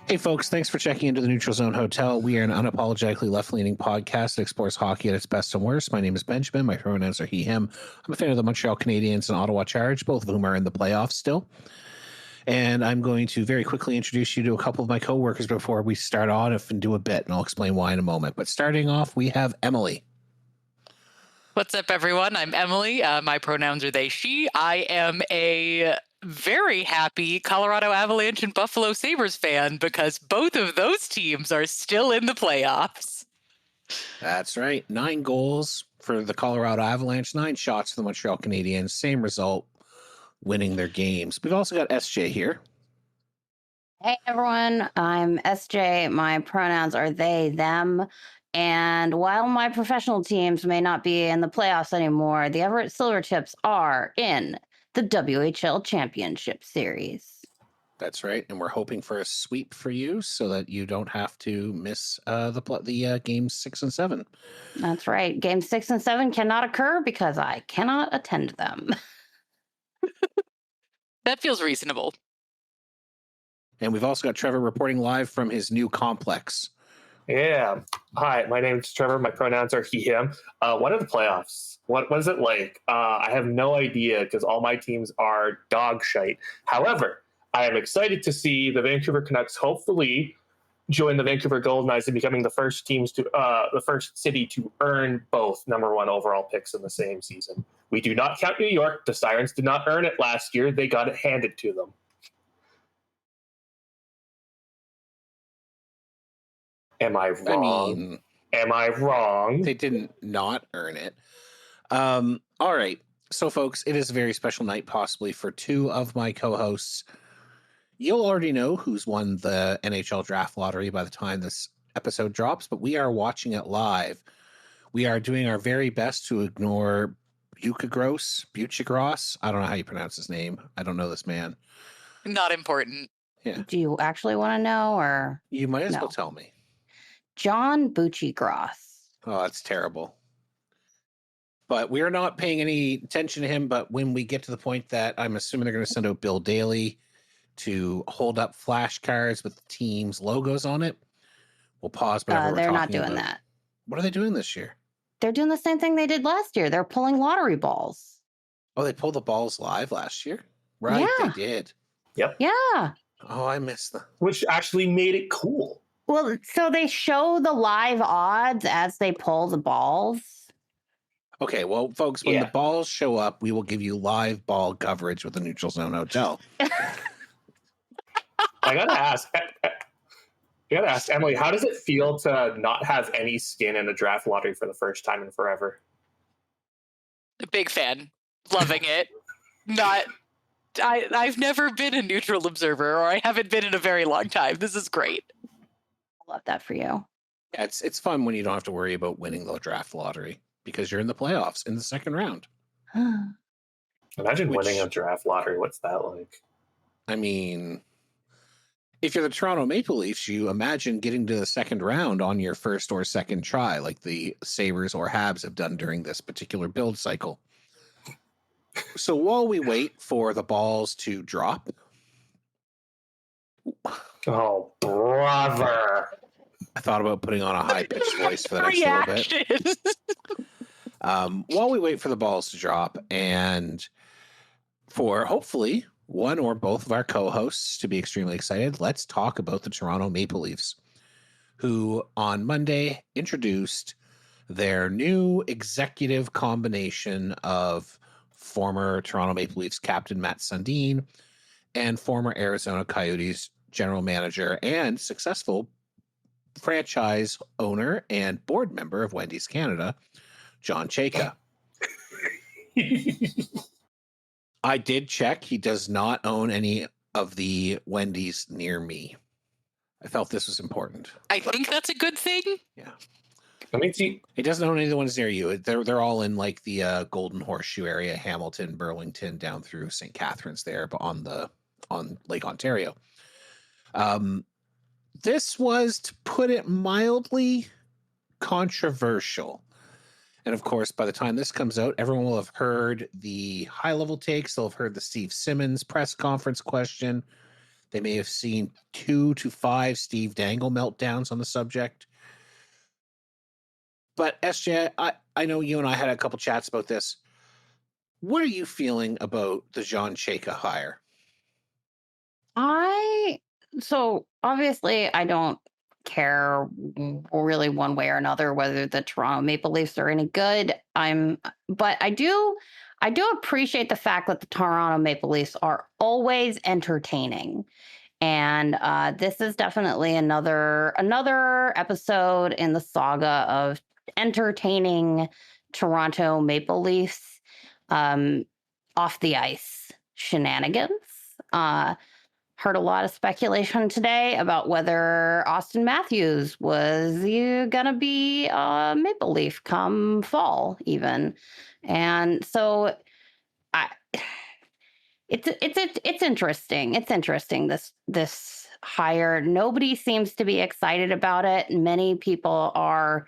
Hey, folks, thanks for checking into the Neutral Zone Hotel. We are an unapologetically left-leaning podcast that explores hockey at its best and worst. My name is Benjamin. My pronouns are he, him. I'm a fan of the Montreal Canadiens and Ottawa Charge, both of whom are in the playoffs still. And I'm going to very quickly introduce you to a couple of my coworkers before we start on and do a bit, and I'll explain why in a moment. But starting off, we have Emily. What's up, everyone? I'm Emily. My pronouns are they, she. I am a very happy Colorado Avalanche and Buffalo Sabres fan because both of those teams are still in the playoffs. That's right. 9 goals for the Colorado Avalanche, 9 shots for the Montreal Canadiens. Same result, winning their games. We've also got SJ here. Hey, everyone. I'm SJ. My pronouns are they, them. And while my professional teams may not be in the playoffs anymore, the Everett Silvertips are in the WHL Championship Series. That's right, and we're hoping for a sweep for you so that you don't have to miss the games 6 and 7. That's right. Games 6 and 7 cannot occur because I cannot attend them. That feels reasonable. And we've also got Trevor reporting live from his new complex. Yeah. Hi, my name is Trevor. My pronouns are he, him. What are the playoffs? What is it like? I have no idea because all my teams are dog shite. However, I am excited to see the Vancouver Canucks hopefully join the Vancouver Golden Knights in becoming the first city to earn both number 1 overall picks in the same season. We do not count New York. The Sirens did not earn it last year. They got it handed to them. Am I wrong? Am I wrong? They didn't not earn it. All right. So, folks, it is a very special night, possibly for 2 of my co-hosts. You'll already know who's won the NHL Draft Lottery by the time this episode drops, but we are watching it live. We are doing our very best to ignore Buchagros. I don't know how you pronounce his name. I don't know this man. Not important. Yeah. Do you actually want to know, or? You might as well tell me. John Buchagros. Oh, that's terrible. But we're not paying any attention to him. But when we get to the point that I'm assuming they're going to send out Bill Daly to hold up flashcards with the team's logos on it, we'll pause. They're not doing that. What are they doing this year? They're doing the same thing they did last year. They're pulling lottery balls. Oh, they pulled the balls live last year? Right, yeah. They did. Yep. Yeah. Oh, I missed them. Which actually made it cool. Well, so they show the live odds as they pull the balls. Okay, well, folks, when the balls show up, we will give you live ball coverage with the Neutral Zone Hotel. I gotta ask Emily, how does it feel to not have any skin in a draft lottery for the first time in forever? A big fan. Loving it. I've never been a neutral observer, or I haven't been in a very long time. This is great. Love that for you. Yeah, it's fun when you don't have to worry about winning the draft lottery because you're in the playoffs in the second round. Imagine winning a draft lottery. What's that like? I mean, if you're the Toronto Maple Leafs, you imagine getting to the second round on your first or second try, like the Sabres or Habs have done during this particular build cycle. So while we wait for the balls to drop. Oh, brother. I thought about putting on a high-pitched voice for the next little bit. While we wait for the balls to drop and for hopefully one or both of our co-hosts to be extremely excited, let's talk about the Toronto Maple Leafs, who on Monday introduced their new executive combination of former Toronto Maple Leafs captain Matt Sundin and former Arizona Coyotes general manager and successful franchise owner and board member of Wendy's Canada, John Chayka. I did check. He does not own any of the Wendy's near me. I felt this was important. I think that's a good thing. Yeah. Let me see. It doesn't own any of the ones near you. They're all in like the Golden Horseshoe area, Hamilton, Burlington, down through St. Catharines there, but on Lake Ontario. This was, to put it mildly, controversial. And of course, by the time this comes out, everyone will have heard the high-level takes. They'll have heard the Steve Simmons press conference question. They may have seen 2 to 5 Steve Dangle meltdowns on the subject. But SJ, I know you and I had a couple chats about this. What are you feeling about the John Chayka hire? So obviously I don't care really one way or another whether the Toronto Maple Leafs are any good. But I do appreciate the fact that the Toronto Maple Leafs are always entertaining. And this is definitely another episode in the saga of entertaining Toronto Maple Leafs off the ice shenanigans. Heard a lot of speculation today about whether Austin Matthews was going to be a Maple Leaf come fall even. And so it's interesting. It's interesting, this hire. Nobody seems to be excited about it. Many people are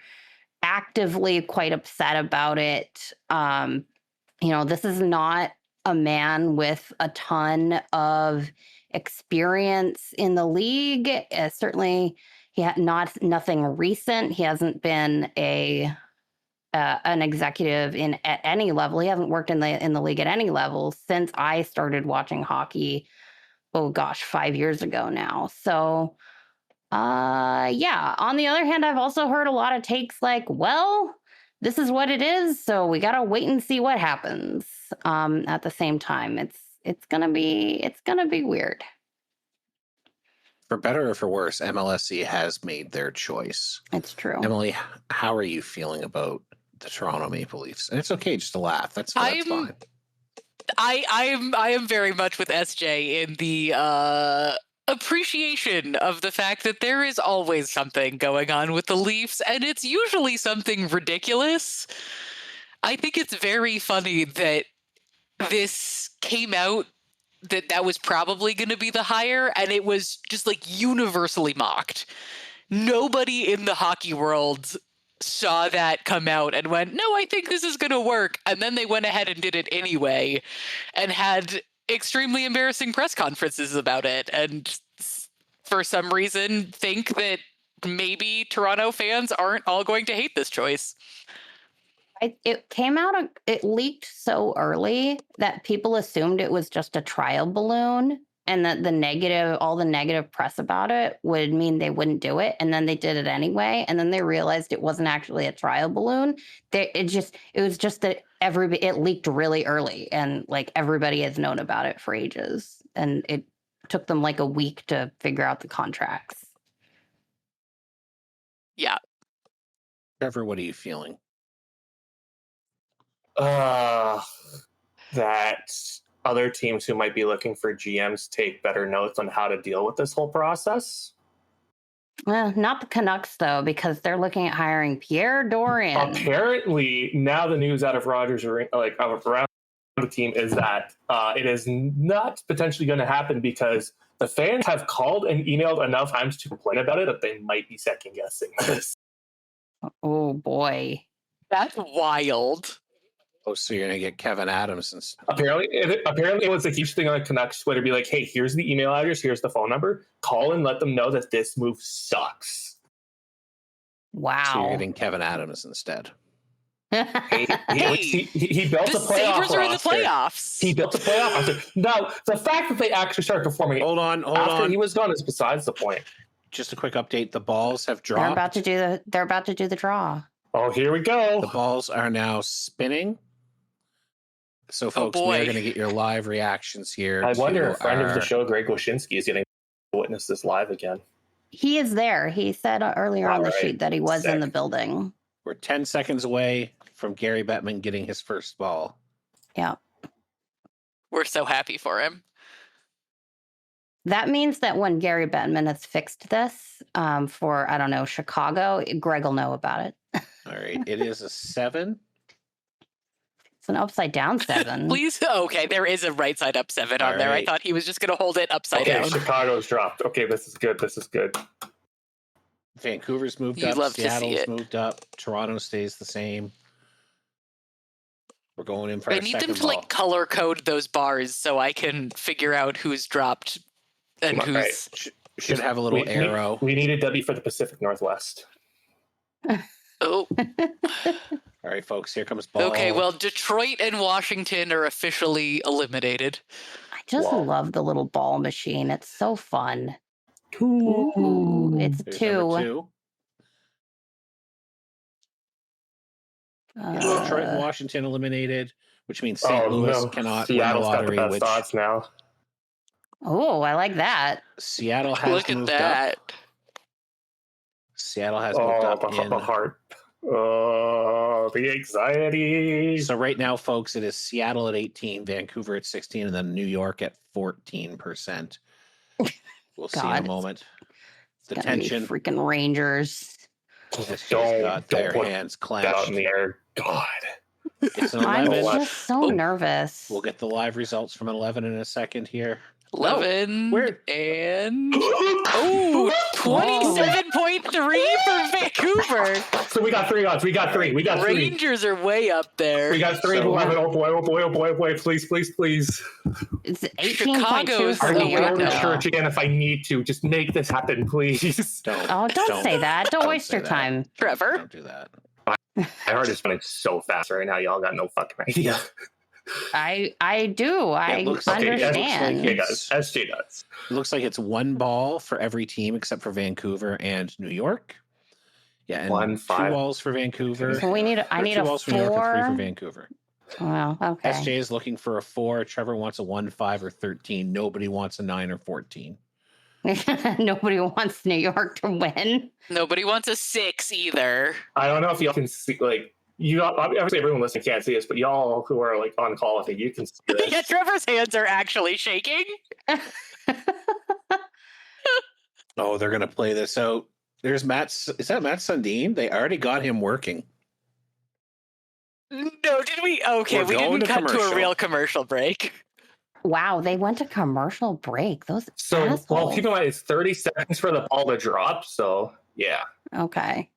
actively quite upset about it. This is not a man with a ton of experience in the league. Certainly, he had nothing recent. He hasn't been an executive at any level. He hasn't worked in the league at any level since I started watching hockey. Oh gosh, 5 years ago now. So, yeah. On the other hand, I've also heard a lot of takes like, well, this is what it is, so we gotta wait and see what happens. At the same time, it's gonna be weird. For better or for worse, MLSE has made their choice. It's true. Emily, how are you feeling about the Toronto Maple Leafs? And it's okay just to laugh. That's fine. I am very much with SJ in the appreciation of the fact that there is always something going on with the Leafs, and it's usually something ridiculous. I think it's very funny that this came out that was probably going to be the hire, and it was just like universally mocked. Nobody in the hockey world saw that come out and went, no, I think this is going to work. And then they went ahead and did it anyway and had extremely embarrassing press conferences about it. And for some reason, think that maybe Toronto fans aren't all going to hate this choice. It leaked so early that people assumed it was just a trial balloon, and that all the negative press about it would mean they wouldn't do it. And then they did it anyway. And then they realized it wasn't actually a trial balloon. It was just that it leaked really early, and like everybody has known about it for ages. And it took them like a week to figure out the contracts. Yeah. Trevor, what are you feeling? That other teams who might be looking for GMs take better notes on how to deal with this whole process. Well, not the Canucks, though, because they're looking at hiring Pierre Dorian. Apparently, now the news out of Rogers, like around the team, is that it is not potentially going to happen because the fans have called and emailed enough times to complain about it that they might be second guessing this. Oh boy, that's wild. Oh, so you're going to get Kevin Adams. And apparently it was a huge thing on Canucks Twitter. Be like, hey, here's the email address. Here's the phone number. Call and let them know that this move sucks. Wow. So you're getting Kevin Adams instead. He built a playoff Sabres are in the playoffs. He built a playoff roster. Now, the fact that they actually started performing hold on. after he was gone is besides the point. Just a quick update. The balls have dropped. They're about to do the draw. Oh, here we go. The balls are now spinning. So, folks, we're going to get your live reactions here. I wonder if friend of the show, Greg Wyshynski, is getting to witness this live again. He is there. He said earlier on the sheet that he was in the building. We're 10 seconds away from Gary Bettman getting his first ball. Yeah. We're so happy for him. That means that when Gary Bettman has fixed this for, I don't know, Chicago, Greg will know about it. All right. It is a 7. It's an upside down 7. Please. Okay, there is a right side up 7 on there. I thought he was just going to hold it upside down. Chicago's dropped. Okay, this is good. This is good. Vancouver's moved up. Seattle's moved up. Toronto stays the same. We're going in for I need them to like color code those bars so I can figure out who's dropped and who's. Right. Should have a little arrow. We need a W for the Pacific Northwest. Oh. All right, folks, here comes ball. Okay, well, Detroit and Washington are officially eliminated. I just love the little ball machine. It's so fun. Ooh, it's There's 2. Detroit and Washington eliminated, which means St. Louis cannot win the lottery. Got the best odds now. Oh, I like that. Seattle has Look at that. Up. Seattle has moved up in the heart. Oh, the anxiety. So right now, folks, it is Seattle at 18, Vancouver at 16, and then New York at 14%. We'll see in a moment. The tension. Freaking Rangers. Don't their hands clenched. Out in the air. God. It's an 11. I'm just so nervous. We'll get the live results from 11 in a second here. 11 and 27.3 for Vancouver. So we got 3 odds. We got 3. Rangers are way up there. We got 3 to 11. Oh boy. Please. It's 18.2 for New York. New York. Church again if I need to. Just make this happen, please. Don't say that. Don't waste your time. Trevor. Don't do that. My heart is running so fast right now. Y'all got no fucking idea. I do. I understand. Okay, guys. SJ does. It looks like it's 1 ball for every team except for Vancouver and New York. Yeah, and 2 balls for Vancouver. So I need a 2 balls 4. For New York and 3 for Vancouver. Well, okay. SJ is looking for a 4. Trevor wants a 1, 5, or 13. Nobody wants a 9 or 14. Nobody wants New York to win. Nobody wants a 6 either. I don't know if y'all can see, like, obviously everyone listening can't see this, but y'all who are like on call, I think you can see this. Yeah, Trevor's hands are actually shaking. Oh, they're gonna play this out. There's Matt. Is that Matt Sundin? They already got him working. No, did we? Okay, we didn't cut to a real commercial break. Wow, they went to commercial break. Those assholes. Well, keep in mind it's 30 seconds for the ball to drop. So yeah. Okay.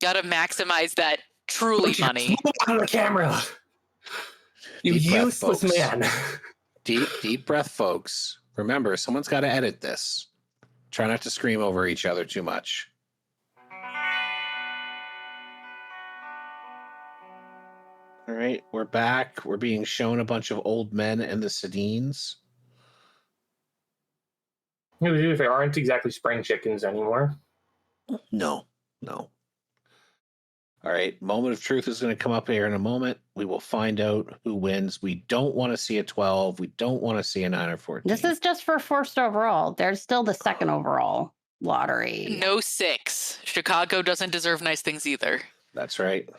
Gotta maximize that truly money. On the camera. You useless man. Deep breath, folks. Remember, someone's got to edit this. Try not to scream over each other too much. All right, we're back. We're being shown a bunch of old men and the Sundins. They aren't exactly spring chickens anymore. No. All right, moment of truth is going to come up here in a moment. We will find out who wins. We don't want to see a 12. We don't want to see a 9 or 14. This is just for first overall. There's still the second overall lottery. No 6. Chicago doesn't deserve nice things either. That's right.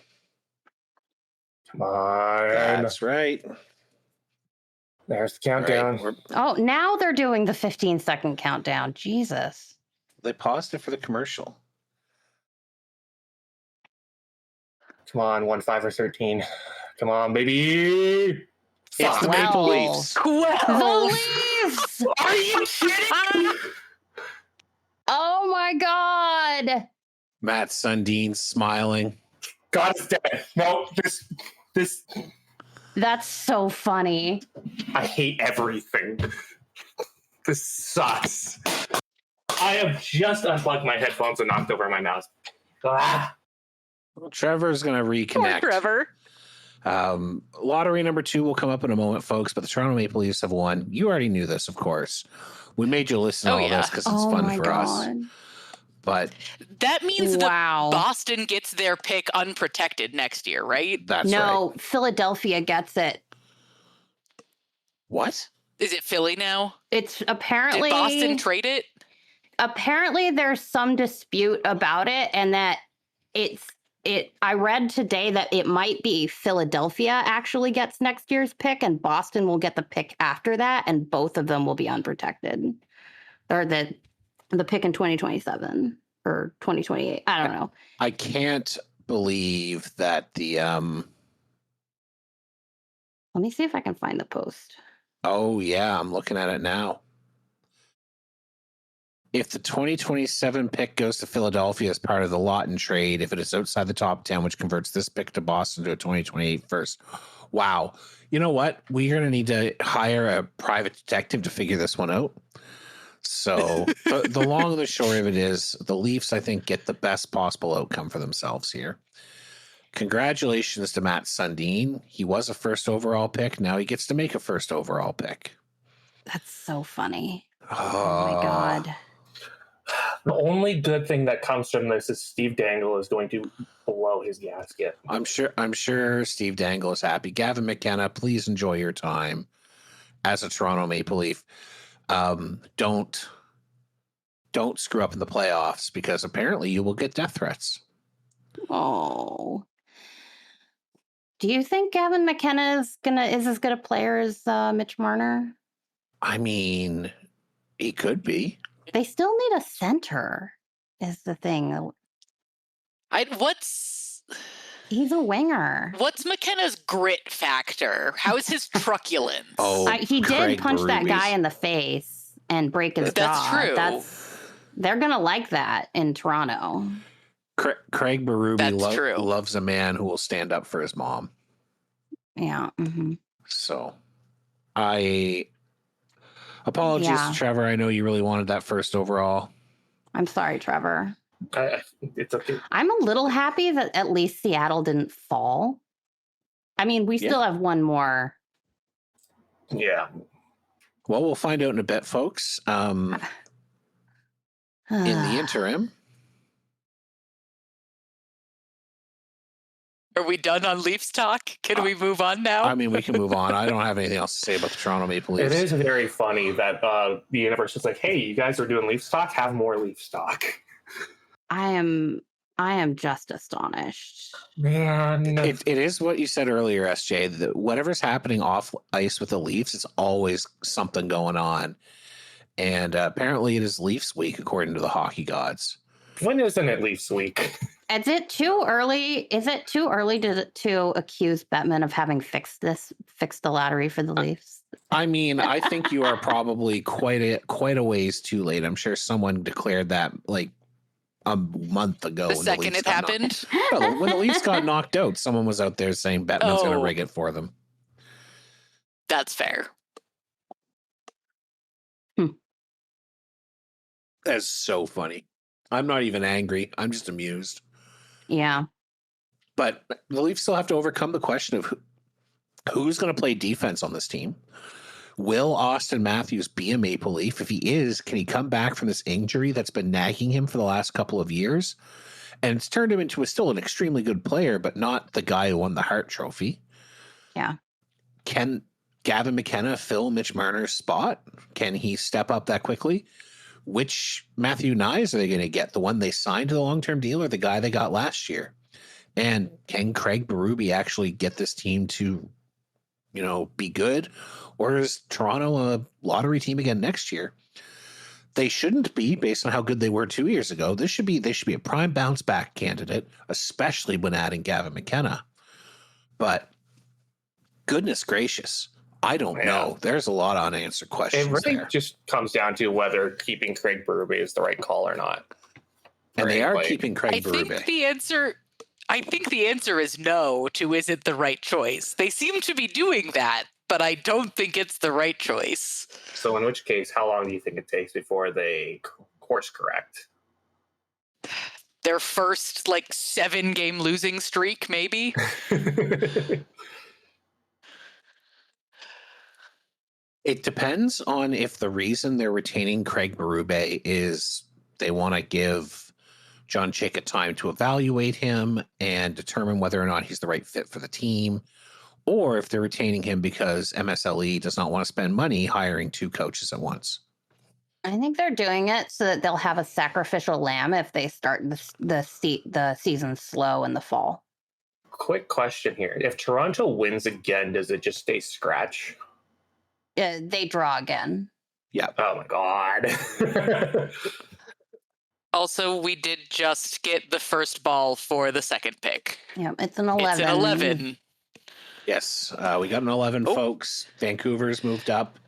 Come on. That's right. There's the countdown. Right, now they're doing the 15-second countdown. Jesus. They paused it for the commercial. Come on, 1, 5, or 13. Come on, baby. It's the Maple Leafs. 12. The Leafs! Are you kidding? Oh my God. Matt Sundin smiling. God is dead. No, this. That's so funny. I hate everything. This sucks. I have just unplugged my headphones and knocked over my mouse. Ah. Well, Trevor's going to reconnect. Poor Trevor. Lottery number 2 will come up in a moment, folks, but the Toronto Maple Leafs have won. You already knew this, of course. We made you listen to all this because it's fun for us. But that means Boston gets their pick unprotected next year, right? That's right. Philadelphia gets it. What? Is it Philly now? It's apparently... Did Boston trade it? Apparently there's some dispute about it and that it's I read today that it might be Philadelphia actually gets next year's pick and Boston will get the pick after that, and both of them will be unprotected. Or the pick in 2027 or 2028. I don't know. I can't believe that the Let me see if I can find the post. Oh yeah, I'm looking at it now. If the 2027 pick goes to Philadelphia as part of the Lawton trade, if it is outside the top 10, which converts this pick to Boston to a 2028 first. Wow. You know what? We're going to need to hire a private detective to figure this one out. So the long and the short of it is the Leafs, I think, get the best possible outcome for themselves here. Congratulations to Matt Sundin. He was a first overall pick. Now he gets to make a first overall pick. That's so funny. Oh my God. The only good thing that comes from this is Steve Dangle is going to blow his gasket. I'm sure Steve Dangle is happy. Gavin McKenna, please enjoy your time as a Toronto Maple Leaf. Don't screw up in the playoffs because apparently you will get death threats. Oh. Do you think Gavin McKenna is as good a player as Mitch Marner? I mean, he could be. They still need a center, is the thing. He's a winger. What's McKenna's grit factor? How is his truculence? He did punch that guy in the face and break his jaw. That's true. They're going to like that in Toronto. Craig Berube loves a man who will stand up for his mom. Yeah. Mm-hmm. So, apologies to Trevor. I know you really wanted that first overall. I'm sorry, Trevor. It's okay. I'm a little happy that at least Seattle didn't fall. I mean, we still have one more. Yeah. Well, we'll find out in a bit, folks. In the interim. Are we done on Leafs talk? Can we move on now? I mean, we can move on. I don't have anything else to say about the Toronto Maple Leafs. It is very funny that the universe is like, hey, you guys are doing Leafs talk? Have more Leafs talk. I am just astonished. Man. It is what you said earlier, SJ, that whatever's happening off ice with the Leafs, it's always something going on. And apparently it is Leafs week, according to the hockey gods. When isn't it Leafs week? Is it too early to accuse Bettman of having fixed the lottery for the Leafs? I mean, I think you are probably quite a ways too late. I'm sure someone declared that like a month ago. The second it happened? When the Leafs got knocked out, someone was out there saying Bettman's going to rig it for them. That's fair. That's so funny. I'm not even angry. I'm just amused. Yeah. But the Leafs still have to overcome the question of who's going to play defense on this team. Will Austin Matthews be a Maple Leaf? If he is, can he come back from this injury that's been nagging him for the last couple of years? And it's turned him into still an extremely good player, but not the guy who won the Hart Trophy. Yeah. Can Gavin McKenna fill Mitch Marner's spot? Can he step up that quickly? Which Matthew Nyes are they going to get? The one they signed to the long-term deal or the guy they got last year? And can Craig Berube actually get this team to, be good? Or is Toronto a lottery team again next year? They shouldn't be, based on how good they were 2 years ago. They should be a prime bounce back candidate, especially when adding Gavin McKenna. But goodness gracious, I don't know. There's a lot of unanswered questions. It really just comes down to whether keeping Craig Berube is the right call or not. And they are keeping Craig Berube. I think the answer is no to is it the right choice. They seem to be doing that, but I don't think it's the right choice. So in which case, how long do you think it takes before they course correct? Their first 7-game losing streak, maybe? It depends on if the reason they're retaining Craig Berube is they want to give John Chayka time to evaluate him and determine whether or not he's the right fit for the team, or if they're retaining him because MSLE does not want to spend money hiring 2 coaches at once. I think they're doing it so that they'll have a sacrificial lamb if they start the season slow in the fall. Quick question here. If Toronto wins again, does it just stay scratch? They draw again. Yeah. Oh my God. Also, we did just get the first ball for the second pick. Yeah, it's an 11. It's an 11. Yes, we got an 11, folks. Vancouver's moved up.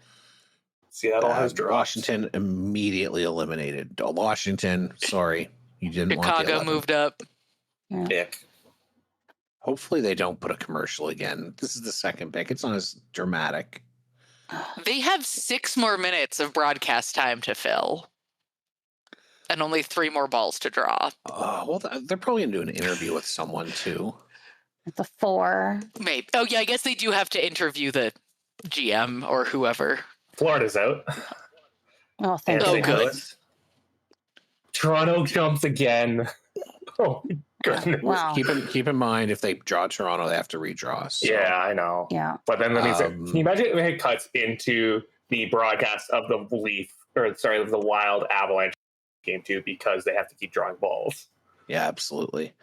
Seattle has dropped. Washington immediately eliminated. Washington, sorry, you didn't want the Chicago 11. moved up. Yeah. Pick. Hopefully they don't put a commercial again. This is the second pick. It's not as dramatic. They have 6 more minutes of broadcast time to fill. And only 3 more balls to draw. Well, they're probably going to do an interview with someone, too. It's a 4. Maybe. Oh, yeah, I guess they do have to interview the GM or whoever. Florida's out. Oh, thank Oh, you. good. Toronto jumps again. Oh, goodness. Wow. Keep in mind, if they draw Toronto, they have to redraw. So. Yeah, I know. Yeah. But then let me say, can you imagine if it cuts into the broadcast of the the Wild Avalanche game too, because they have to keep drawing balls. Yeah, absolutely.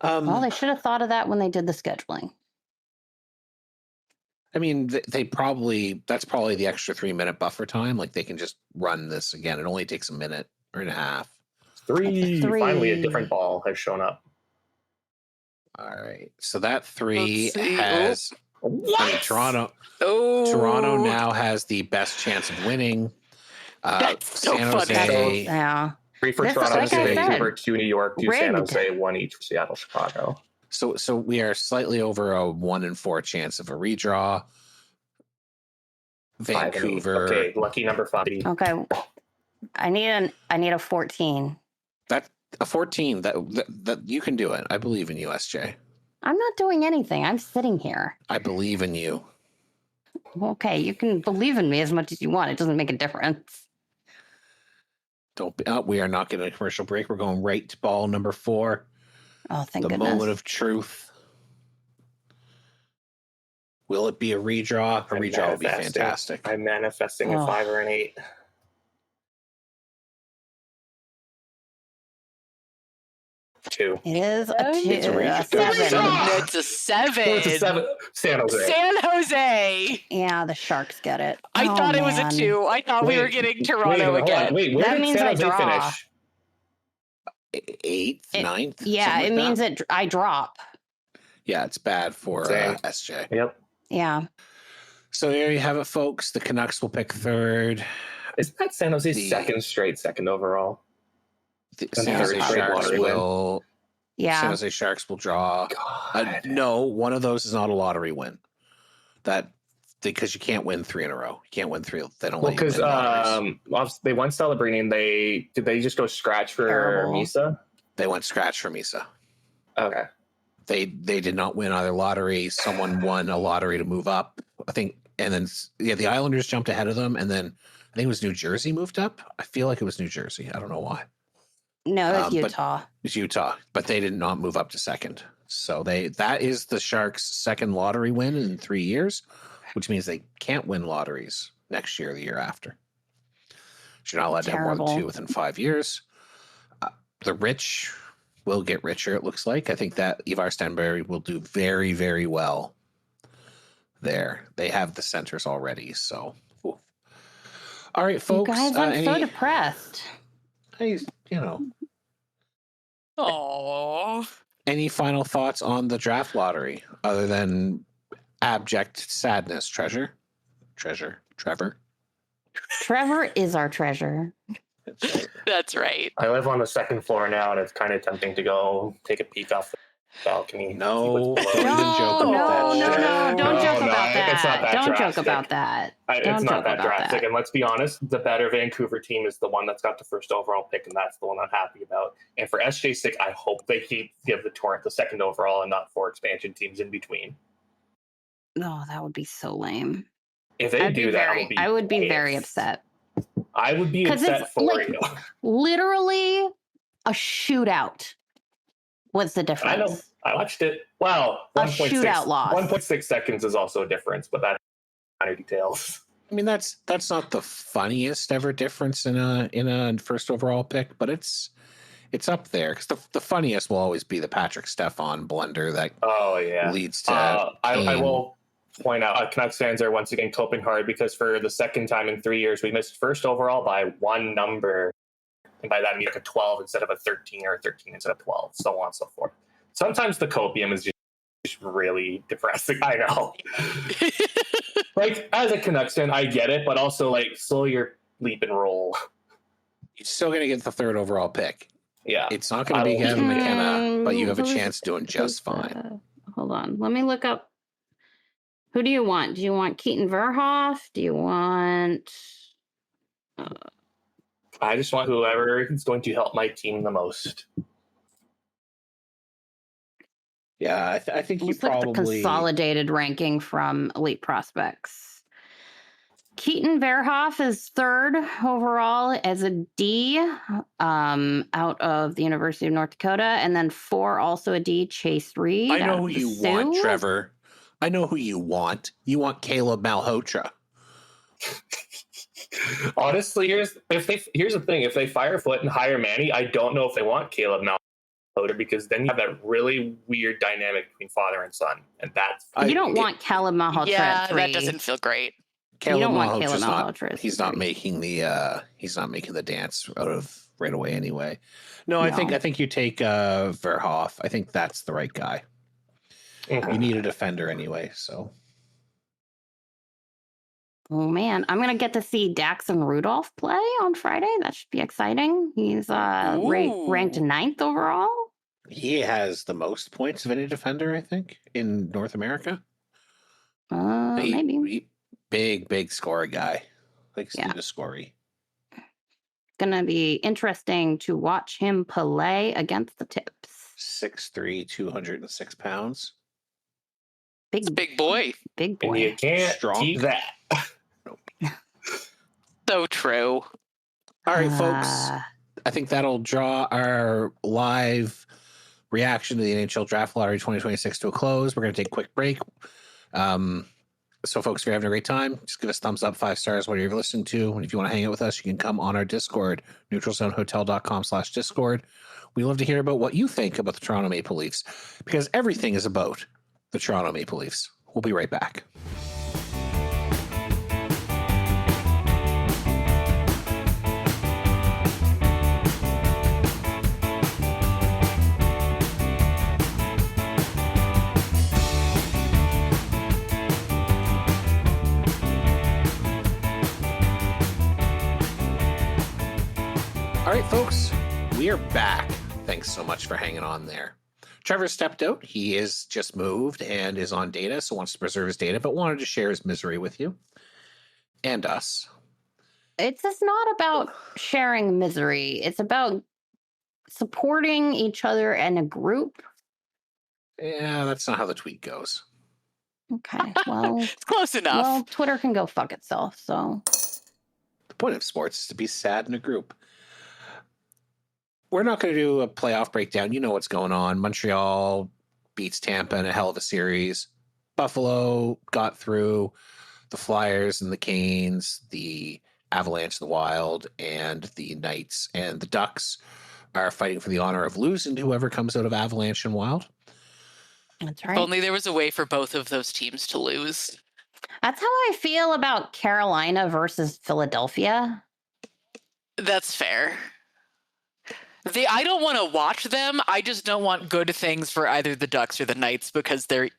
Well, they should have thought of that when they did the scheduling. I mean, that's probably the extra 3-minute buffer time. Like they can just run this again. It only takes a minute or and a half. 3. Finally, a different ball has shown up. All right. So that 3 has Toronto. Oh. Toronto now has the best chance of winning. That's so San funny. Jose. Yeah. 3 for This is Toronto, like I Vancouver, said, 2 New York, 2 San rigged. Jose, 1 each for Seattle, Chicago. So we are slightly over a 1 in 4 chance of a redraw. 5 and 8. Vancouver. Okay, lucky number 5. Okay. I need a 14. That a 14. That you can do it. I believe in you, SJ. I'm not doing anything. I'm sitting here. I believe in you. Okay, you can believe in me as much as you want. It doesn't make a difference. We are not getting a commercial break. We're going right to ball number 4. Oh, thank the goodness. moment of truth. Will it be a redraw? A redraw will be fantastic. I'm manifesting a 5 or an 8. Two. It is a 2. It's a redraw. 7. It's a 7. Oh, it's a 7. San Jose. San Jose. Yeah, the Sharks get it. I thought it was a man. 2. I thought we were getting Toronto again. Wait, where That did means San I Jose draw. finish? 8th, 9th? Yeah, it means I drop. Yeah, it's bad for Same. SJ. Yep. Yeah. So there you have it, folks. The Canucks will pick 3rd. Isn't that San Jose's second overall? The And San Jose 3rd straight Sharks lottery win. will. Yeah. San Jose Sharks will draw. No, one of those is not a lottery win. Because you can't win 3 in a row. You can't win 3. They don't. Well, because they won celebrating. Did they just go scratch for Terrible. Misa? They went scratch for Misa. Okay. They did not win either lottery. Someone won a lottery to move up, I think, and then the Islanders jumped ahead of them, and then I think it was New Jersey moved up. I feel like it was New Jersey. I don't know why. No, it's but Utah. It's Utah, but they did not move up to 2nd. So that is the Sharks' 2nd lottery win in 3 years, which means they can't win lotteries next year or the year after. So you're not allowed to have more than 2 within 5 years. The rich will get richer, it looks like. I think that Ivar Stenberg will do very, very well there. They have the centers already, so. Ooh. All right, folks. You guys, I'm so depressed. Oh. Any final thoughts on the draft lottery other than abject sadness, Trevor? Trevor is our treasure. That's right. I live on the 2nd floor now, and it's kind of tempting to go take a peek off the balcony. No, Don't joke about that. It's not that Don't drastic. joke about that. It's not that drastic. And let's be honest, the better Vancouver team is the one that's got the 1st overall pick, and that's the one I'm happy about. And for SJ's sake, I hope they give the Torrent the 2nd overall and not 4 expansion teams in between. No, that would be so lame. If they do that, I would be very upset. I would be upset for you. Literally a shootout. What's the difference? I know. I watched it. Well, a shootout loss. 1.6 seconds is also a difference, but that's minor details. I mean, that's not the funniest ever difference in a first overall pick, but it's up there because the funniest will always be the Patrick Stefan blunder that leads to. I will point out, Canucks fans are once again coping hard because for the second time in 3 years, we missed first overall by one number. And by that, I mean like a 12 instead of a 13 or a 13 instead of 12, so on and so forth. Sometimes the copium is just really depressing. I know. Like, as a Canucks fan, I get it, but also, like, slow your leap and roll. You're still going to get the third overall pick. Yeah. It's not going to be Gavin McKenna, but you have a chance doing just fine. Hold on. Let me look up. Who do you want? Do you want Keaton Verhoff? Do you want... I just want whoever is going to help my team the most. Yeah, I think you probably... Look at the consolidated ranking from Elite Prospects. Keaton Verhoff is third overall as a D out of the University of North Dakota. And then 4 also a D, Chase Reed. I know who you want, Trevor. I know who you want. You want Caleb Malhotra. Honestly, here's the thing. If they fire Foot and hire Manny, I don't know if they want Caleb Malhotra because then you have that really weird dynamic between father and son. And that's... You don't want Caleb Malhotra at 3. That doesn't feel great. Caleb you don't want Caleb Malhotra. He's not making the dance out of right away anyway. No, I think you take Verhoff. I think that's the right guy. You need a defender anyway, so. Oh man, I'm gonna get to see Daxon Rudolph play on Friday. That should be exciting. He's ranked 9th overall. He has the most points of any defender, I think, in North America. Maybe. Big scorer guy. Likes to scorey. Gonna be interesting to watch him play against the Tips. 6'3", 206 pounds. Big boy. Big boy. And you can't keep that. So true. All right, folks. I think that'll draw our live reaction to the NHL Draft Lottery 2026 to a close. We're going to take a quick break. So, folks, if you're having a great time, just give us a thumbs up, 5 stars, whatever you're listening to. And if you want to hang out with us, you can come on our Discord, neutralzonehotel.com/Discord. We love to hear about what you think about the Toronto Maple Leafs because everything is about the Toronto Maple Leafs. We'll be right back. All right, folks, we are back. Thanks so much for hanging on there. Trevor stepped out. He is just moved and is on data, so wants to preserve his data, but wanted to share his misery with you and us. It's just not about sharing misery. It's about supporting each other and a group. Yeah, that's not how the tweet goes. Okay, well... It's close enough. Well, Twitter can go fuck itself, so... The point of sports is to be sad in a group. We're not going to do a playoff breakdown. You know what's going on. Montreal beats Tampa in a hell of a series. Buffalo got through. The Flyers and the Canes, the Avalanche, the Wild, and the Knights and the Ducks are fighting for the honor of losing to whoever comes out of Avalanche and Wild. That's right. If only there was a way for both of those teams to lose. That's how I feel about Carolina versus Philadelphia. That's fair. I don't want to watch them. I just don't want good things for either the Ducks or the Knights because they're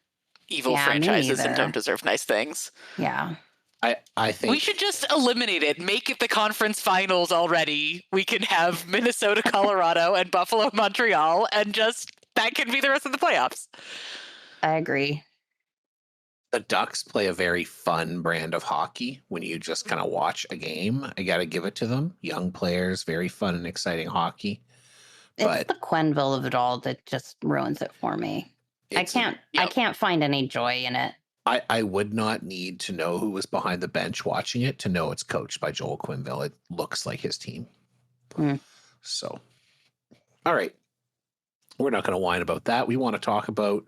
evil franchises and don't deserve nice things. Yeah. I think we should just eliminate it. Make it the conference finals already. We can have Minnesota, Colorado, and Buffalo, Montreal, and just that can be the rest of the playoffs. I agree. The Ducks play a very fun brand of hockey when you just kind of watch a game. I got to give it to them. Young players, very fun and exciting hockey. It's the Quenneville of it all that just ruins it for me. I can't find any joy in it. I would not need to know who was behind the bench watching it to know it's coached by Joel Quenneville. It looks like his team. So, all right. We're not going to whine about that. We want to talk about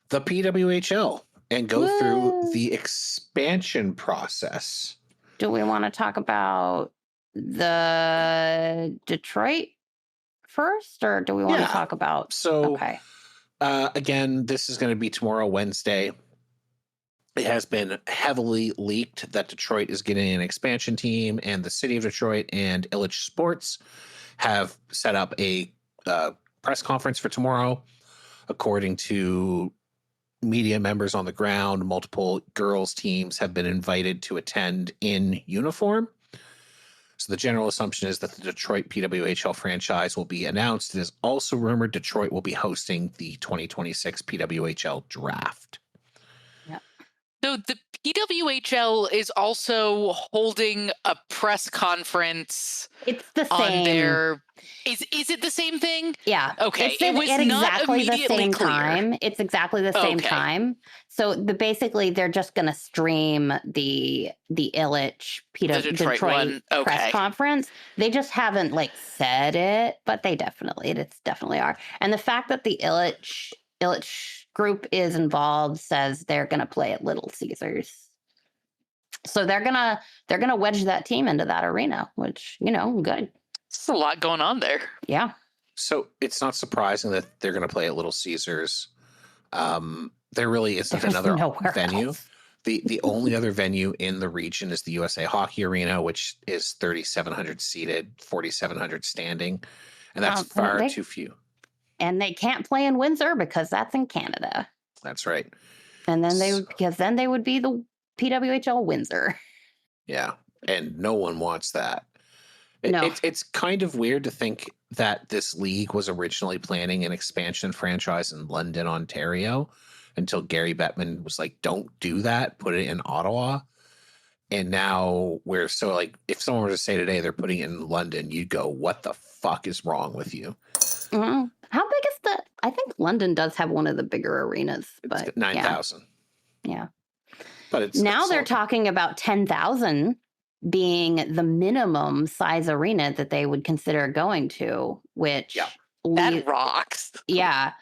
the PWHL. and go through the expansion process. Do we want to talk about the Detroit first, or do we want to talk about... Okay. Again, this is going to be tomorrow, Wednesday. It has been heavily leaked that Detroit is getting an expansion team, and the city of Detroit and Illich Sports have set up a press conference for tomorrow. According to media members on the ground, multiple girls teams have been invited to attend in uniform. So the general assumption is that the Detroit PWHL franchise will be announced. It is also rumored Detroit will be hosting the 2026 PWHL Draft. So the PWHL is also holding a press conference. It's the same. Is it the same thing? Yeah. Okay. It was not exactly the same clear. time. It's exactly the same time. So basically they're just going to stream the Illich Detroit press conference. They just haven't said it, but it's definitely are. And the fact that the Illich group is involved says they're going to play at Little Caesars. So they're going to wedge that team into that arena, which, good. There's a lot going on there. Yeah. So it's not surprising that they're going to play at Little Caesars. There really isn't another venue. Else. The only other venue in the region is the USA Hockey Arena, which is 3,700 seated, 4,700 standing. And that's far too few. And they can't play in Windsor because that's in Canada. That's right. And then they would be the PWHL Windsor. Yeah. And no one wants that. No. It's kind of weird to think that this league was originally planning an expansion franchise in London, Ontario, until Gary Bettman was like, don't do that. Put it in Ottawa. And now we're if someone were to say today they're putting it in London, you'd go, what the fuck is wrong with you? Mm-hmm. How big is I think London does have one of the bigger arenas, but 9,000. Yeah. But they're talking about 10,000 being the minimum size arena that they would consider going to, which that rocks. Yeah.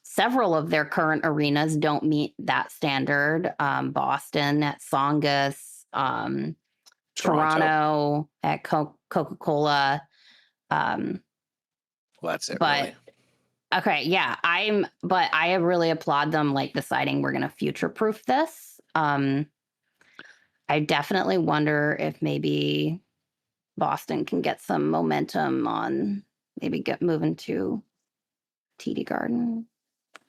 Several of their current arenas don't meet that standard. Boston at Songus, Toronto at Coca-Cola. Well, that's it. But really. Okay, yeah, I really applaud them deciding we're going to future-proof this. I definitely wonder if maybe Boston can get some momentum on maybe moving to TD Garden.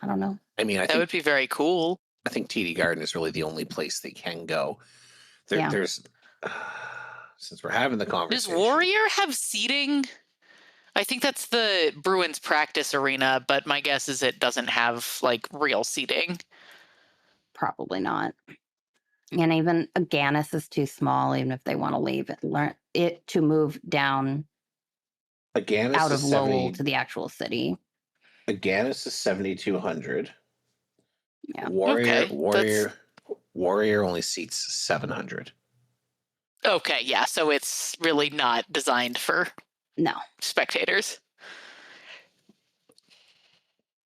I don't know. I mean, that would be very cool. I think TD Garden is really the only place they can go. There's since we're having the conversation. Does Warrior have seating? I think that's the Bruins practice arena, but my guess is it doesn't have real seating. Probably not. And even Agganis is too small, even if they want to leave it to move down Agganis out of Lowell to the actual city. Agganis is 7,200. Yeah. Warrior only seats 700. Okay, yeah, so it's really not designed for spectators.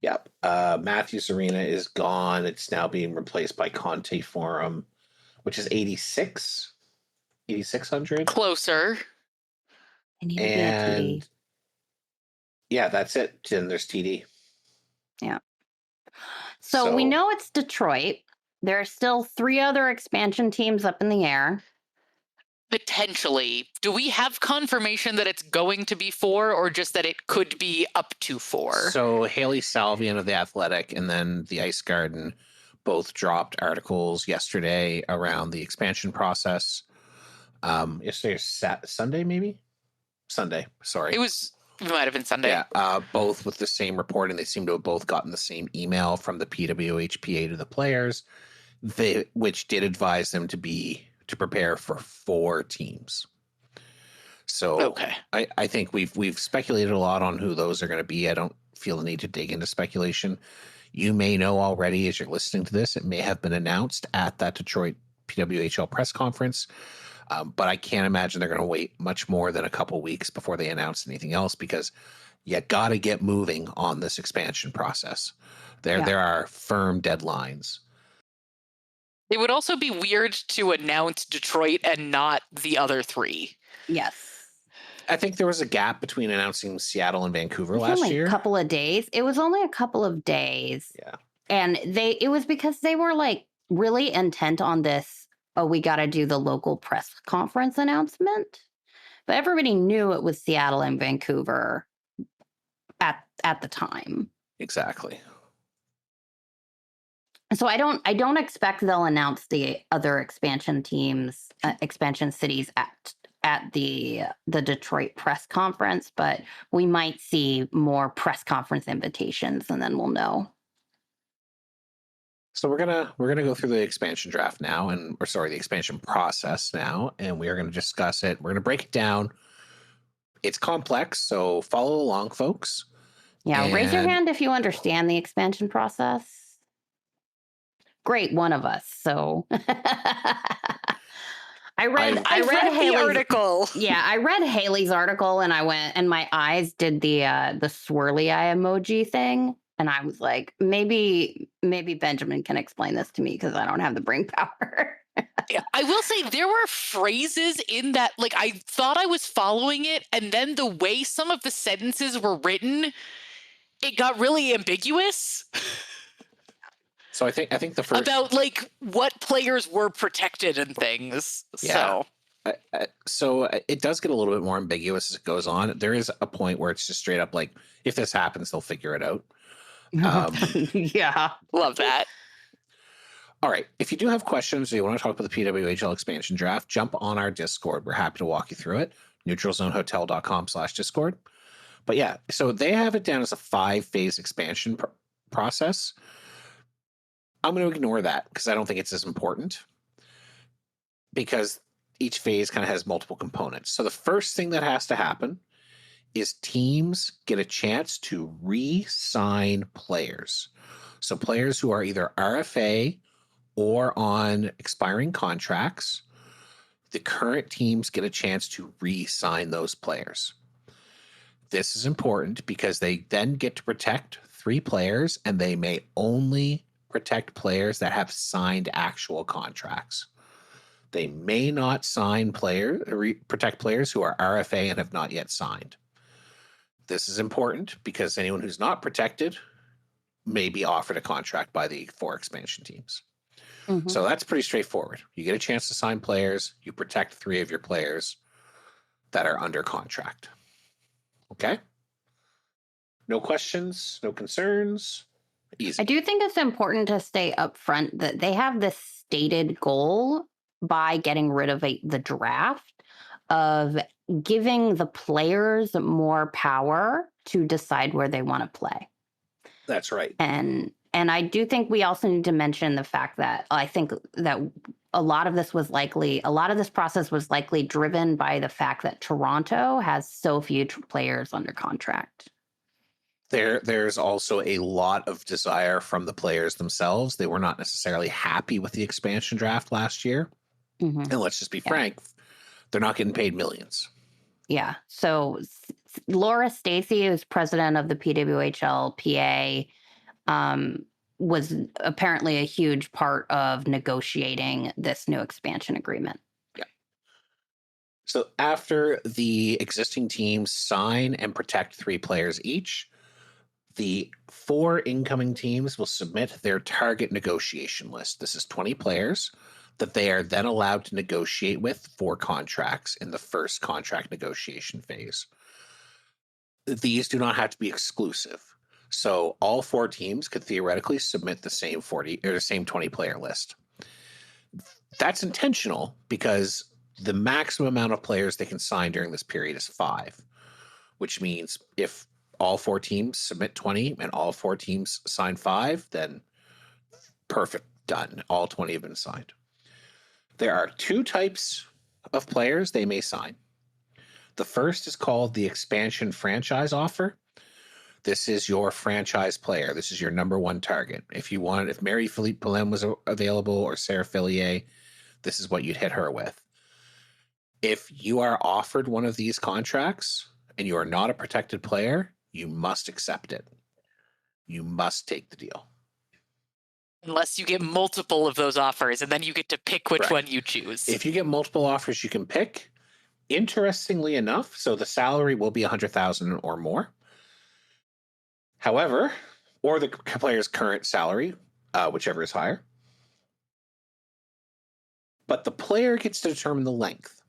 Yep. Matthews Arena is gone. It's now being replaced by Conte Forum, which is 8,600. Closer. And yeah, that's it. Then there's TD. Yeah. So we know it's Detroit. There are still 3 other expansion teams up in the air. Potentially. Do we have confirmation that it's going to be 4 or just that it could be up to 4? So Haley Salvian of The Athletic and then the Ice Garden both dropped articles yesterday around the expansion process. Yesterday or Sunday, maybe? Sunday, sorry. It might have been Sunday. Yeah, both with the same reporting. They seem to have both gotten the same email from the PWHPA to the players, which did advise them to prepare for 4 teams. So I think we've speculated a lot on who those are going to be. I don't feel the need to dig into speculation. You may know already as you're listening to this, it may have been announced at that Detroit PWHL press conference. But I can't imagine they're going to wait much more than a couple weeks before they announce anything else because you got to get moving on this expansion process. There are firm deadlines. It would also be weird to announce Detroit and not the other three. Yes. I think there was a gap between announcing Seattle and Vancouver last year. A couple of days. It was only a couple of days. Yeah. And it was because they were like really intent on this, we got to do the local press conference announcement. But everybody knew it was Seattle and Vancouver at the time. Exactly. So I don't expect they'll announce the other expansion teams, expansion cities at the Detroit press conference, but we might see more press conference invitations, and then we'll know. So we're gonna go through the expansion draft now, the expansion process now, and we are going to discuss it. We're going to break it down. It's complex, so follow along, folks. Yeah, raise your hand if you understand the expansion process. Great, one of us. So I read Haley's article. Yeah, I read Haley's article, and I went, and my eyes did the swirly eye emoji thing, and I was like, maybe Benjamin can explain this to me because I don't have the brain power. Yeah, I will say there were phrases in that, like, I thought I was following it, and then the way some of the sentences were written, it got really ambiguous. So I think the first about like what players were protected and things. Yeah. So it does get a little bit more ambiguous as it goes on. There is a point where it's just straight up like, if this happens, they'll figure it out. Yeah, love that. All right. If you do have questions or you want to talk about the PWHL expansion draft, jump on our Discord. We're happy to walk you through it. neutralzonehotel.com/Discord. But yeah, so they have it down as a 5-phase expansion process. I'm going to ignore that because I don't think it's as important, because each phase kind of has multiple components. So the first thing that has to happen is teams get a chance to re-sign players. So players who are either RFA or on expiring contracts, the current teams get a chance to re-sign those players. This is important because they then get to protect 3 players, and they may only protect players that have signed actual contracts. They may not protect players who are RFA and have not yet signed. This is important because anyone who's not protected may be offered a contract by the 4 expansion teams. Mm-hmm. So that's pretty straightforward. You get a chance to sign players. You protect 3 of your players that are under contract. Okay? No questions, no concerns. Easy. I do think it's important to stay upfront that they have this stated goal by getting rid of the draft of giving the players more power to decide where they want to play. That's right. And I do think we also need to mention the fact that I think that a lot of this process was likely driven by the fact that Toronto has so few players under contract. There's also a lot of desire from the players themselves. They were not necessarily happy with the expansion draft last year. Mm-hmm. And let's just be frank, they're not getting paid millions. Yeah. So Laura Stacey, who's president of the PWHL PA, was apparently a huge part of negotiating this new expansion agreement. Yeah. So after the existing teams sign and protect 3 players each, the 4 incoming teams will submit their target negotiation list. This is 20 players that they are then allowed to negotiate with for contracts in the first contract negotiation phase. These do not have to be exclusive. So all 4 teams could theoretically submit the same 20 player list. That's intentional because the maximum amount of players they can sign during this period is 5, which means if all 4 teams submit 20 and all 4 teams sign 5, then perfect, done. All 20 have been signed. There are 2 types of players they may sign. The first is called the expansion franchise offer. This is your franchise player. This is your number 1 target. If Marie-Philippe Poulin was available or Sarah Fillier, this is what you'd hit her with. If you are offered one of these contracts and you are not a protected player, you must accept it. You must take the deal. Unless you get multiple of those offers, and then you get to pick which Right. one you choose. If you get multiple offers, you can pick. Interestingly enough, so the salary will be $100,000 or more. However, or the player's current salary, whichever is higher. But the player gets to determine the length.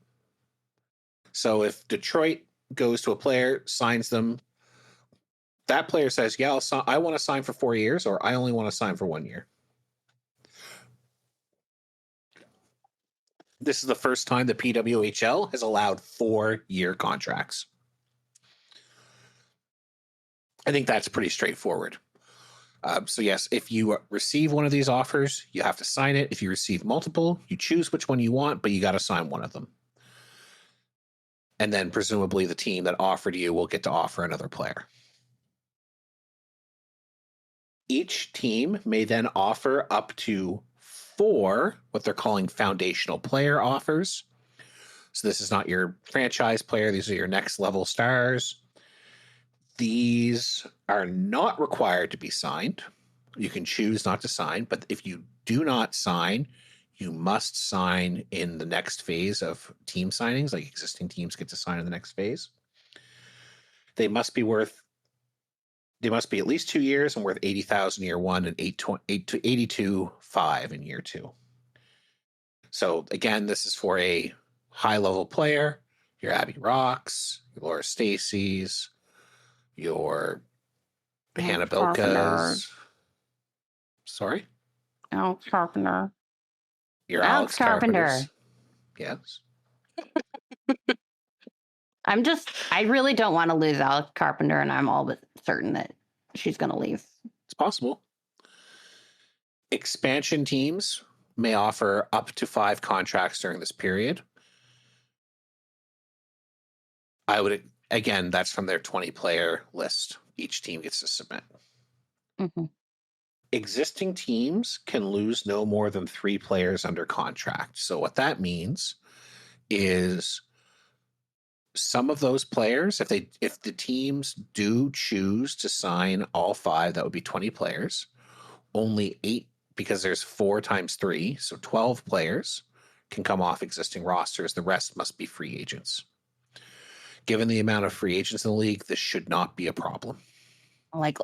So if Detroit goes to a player, signs them, that player says, yeah, I want to sign for 4 years, or I only want to sign for 1 year. This is the first time the PWHL has allowed 4-year contracts. I think that's pretty straightforward. So yes, if you receive one of these offers, you have to sign it. If you receive multiple, you choose which one you want, but you got to sign one of them. And then presumably the team that offered you will get to offer another player. Each team may then offer up to 4 what they're calling foundational player offers. So this is not your franchise player. These are your next level stars. These are not required to be signed. You can choose not to sign, but if you do not sign, you must sign in the next phase of team signings, like existing teams get to sign in the next phase. They must be at least 2 years and worth $80,000 year 1 and $82,500 in year 2. So again, this is for a high-level player. Your Abby Rocks, your Laura Stacey's, your Hannah Bilkas. Sorry? Alex Carpenter. Your Alex Carpenter. Yes. I really don't want to lose Alex Carpenter, and I'm all but certain that she's going to leave. It's possible. Expansion teams may offer up to 5 contracts during this period. Again, that's from their 20-player list. Each team gets to submit. Mm-hmm. Existing teams can lose no more than 3 players under contract. So what that means is some of those players, if the teams do choose to sign all 5, that would be 20 players. Only 8, because there's 4 times 3, so 12 players can come off existing rosters. The rest must be free agents. Given the amount of free agents in the league, this should not be a problem. Like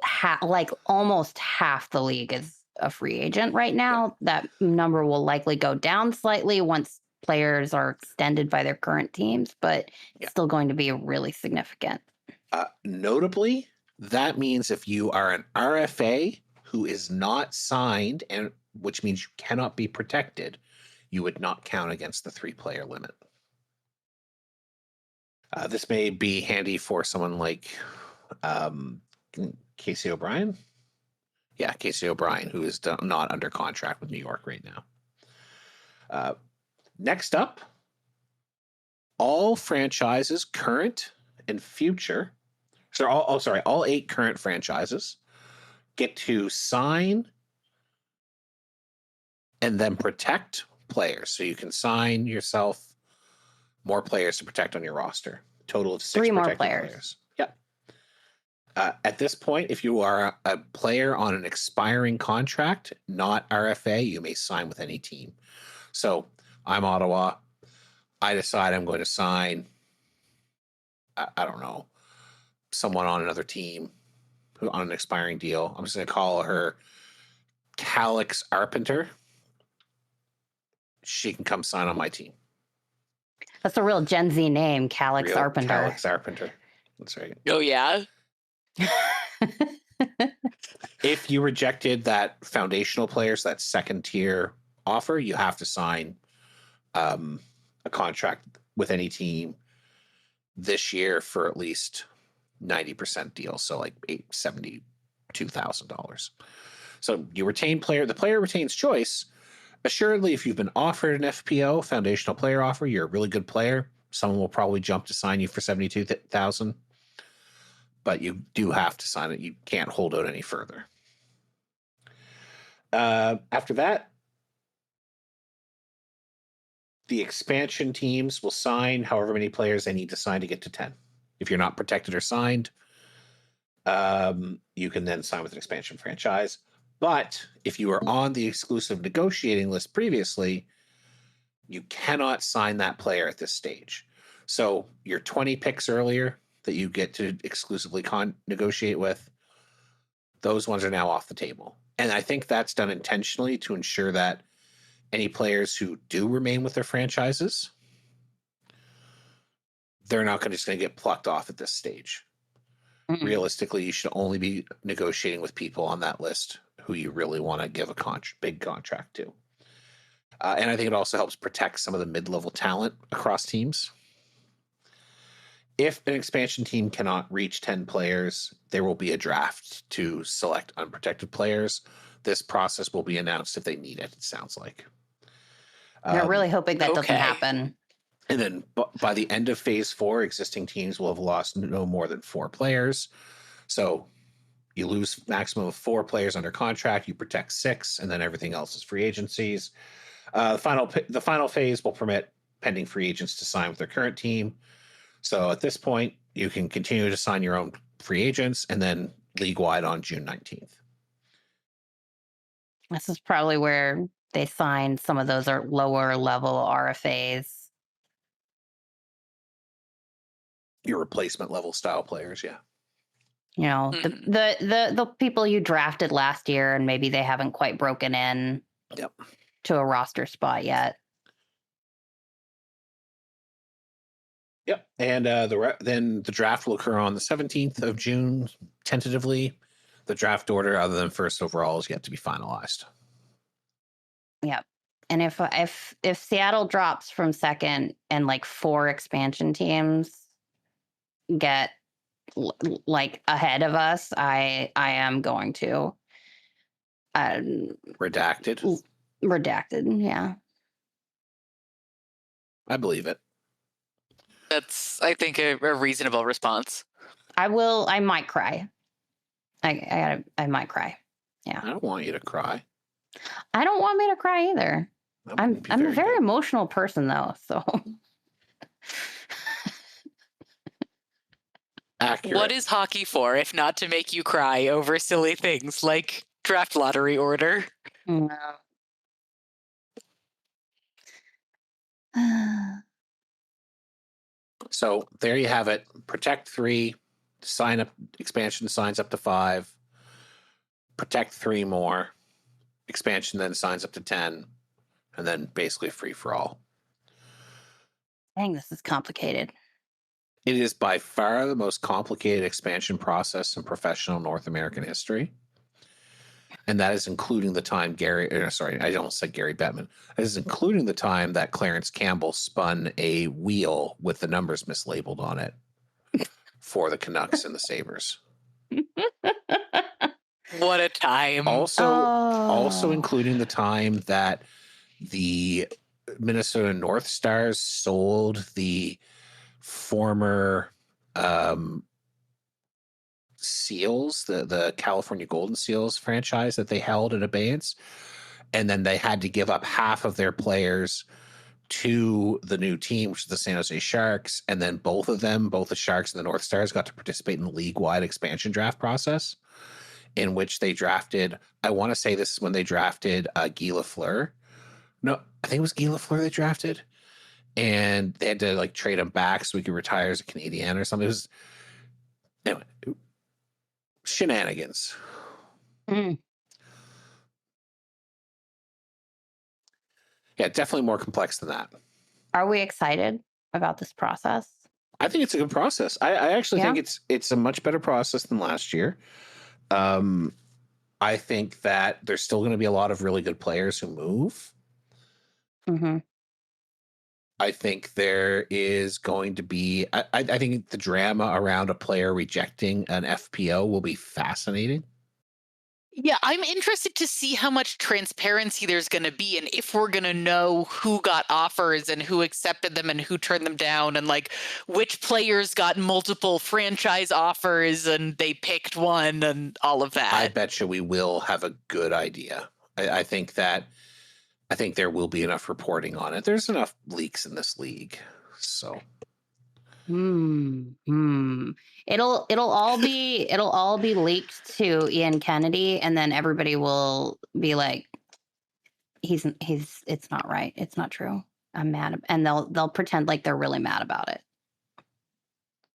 almost half the league is a free agent right now. Yeah. That number will likely go down slightly once players are extended by their current teams, but it's still going to be really significant. Notably, that means if you are an RFA who is not signed, and which means you cannot be protected, you would not count against the 3-player limit. This may be handy for someone like Casey O'Brien. Yeah, Casey O'Brien, who is not under contract with New York right now. Next up, all franchises, current and future, all 8 current franchises get to sign and then protect players. So you can sign yourself more players to protect on your roster. Total of 6 3 more players. Yep. At this point, if you are a player on an expiring contract, not RFA, you may sign with any team. So I'm Ottawa. I decide I'm going to sign, I don't know, someone on another team who on an expiring deal. I'm just going to call her Calix Arpenter. She can come sign on my team. That's a real Gen Z name, Calix Arpenter. Calix Arpenter. That's right. Oh, yeah? If you rejected that foundational players, that second tier offer, you have to sign a contract with any team this year for at least 90% deal. So like $72,000. So you retain the player retains choice. Assuredly, if you've been offered an FPO, foundational player offer, you're a really good player. Someone will probably jump to sign you for $72,000, but you do have to sign it. You can't hold out any further. After that, the expansion teams will sign however many players they need to sign to get to 10. If you're not protected or signed, you can then sign with an expansion franchise. But if you were on the exclusive negotiating list previously, you cannot sign that player at this stage. So your 20 picks earlier that you get to exclusively negotiate with, those ones are now off the table. And I think that's done intentionally to ensure that any players who do remain with their franchises, they're not just going to get plucked off at this stage. Mm-hmm. Realistically, you should only be negotiating with people on that list who you really want to give a big contract to. And I think it also helps protect some of the mid-level talent across teams. If an expansion team cannot reach 10 players, there will be a draft to select unprotected players. This process will be announced if they need it, it sounds like. They're really hoping that doesn't happen. And then by the end of phase 4, existing teams will have lost no more than 4 players. So you lose maximum of 4 players under contract, you protect 6, and then everything else is free agencies. The final phase will permit pending free agents to sign with their current team. So at this point, you can continue to sign your own free agents and then league-wide on June 19th. This is probably where they sign some of those lower level RFAs. Your replacement level style players, yeah. You know, the people you drafted last year, and maybe they haven't quite broken in to a roster spot yet. Yep, and then the draft will occur on the 17th of June, tentatively. The draft order, other than first overall, is yet to be finalized. Yep, and if Seattle drops from second and like 4 expansion teams get like ahead of us, I am going to redacted, yeah. I believe it. That's, I think, a reasonable response. I might cry. I might cry. Yeah. I don't want you to cry. I don't want me to cry either. I'm a very emotional person though, so. Accurate. What is hockey for if not to make you cry over silly things like draft lottery order? No. So there you have it. Protect 3, sign up, expansion signs up to 5, protect 3 more, expansion then signs up to 10, and then basically free for all. Dang, this is complicated. It is by far the most complicated expansion process in professional North American history. And that is including the time I almost said Gary Bettman. That is including the time that Clarence Campbell spun a wheel with the numbers mislabeled on it for the Canucks and the Sabres. What a time. Also including the time that the Minnesota North Stars sold the former Seals, the California Golden Seals franchise that they held in abeyance, and then they had to give up half of their players to the new team, which is the San Jose Sharks, and then both the Sharks and the North Stars, got to participate in the league-wide expansion draft process, in which they drafted, I want to say this is when they drafted Guy Lafleur. No, I think it was Guy Lafleur they drafted, and they had to trade him back so he could retire as a Canadian or something. It was anyway, shenanigans. Yeah, definitely more complex than that. Are we excited about this process? I think it's a good process. I actually think it's a much better process than last year. I think that there's still going to be a lot of really good players who move. Mm-hmm. I think there is going to be, I think the drama around a player rejecting an FPO will be fascinating. Yeah, I'm interested to see how much transparency there's going to be, and if we're going to know who got offers and who accepted them and who turned them down, and which players got multiple franchise offers and they picked one and all of that. I bet you we will have a good idea. I think there will be enough reporting on it. There's enough leaks in this league, so It'll all be leaked to Ian Kennedy, and then everybody will be like, he's it's not right. It's not true. I'm mad, and they'll pretend like they're really mad about it.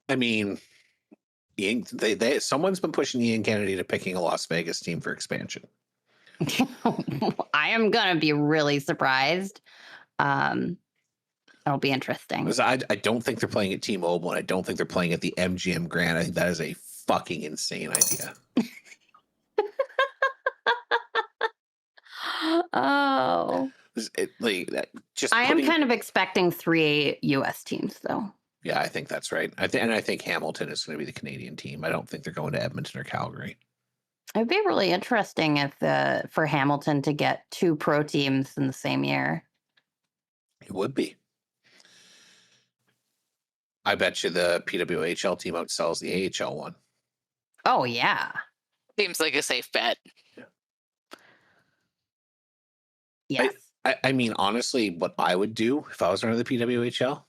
I mean, someone's been pushing Ian Kennedy to picking a Las Vegas team for expansion. I am gonna be really surprised. It'll be interesting. I don't think they're playing at T-Mobile, and I don't think they're playing at the MGM Grand. I think that is a fucking insane idea. Oh. I am kind of expecting 3 U.S. teams, though. Yeah, I think that's right. I think Hamilton is going to be the Canadian team. I don't think they're going to Edmonton or Calgary. It'd be really interesting for Hamilton to get 2 pro teams in the same year. It would be. I bet you the PWHL team outsells the AHL one. Oh, yeah. Seems like a safe bet. Yeah. Yes. I mean, honestly, what I would do if I was running the PWHL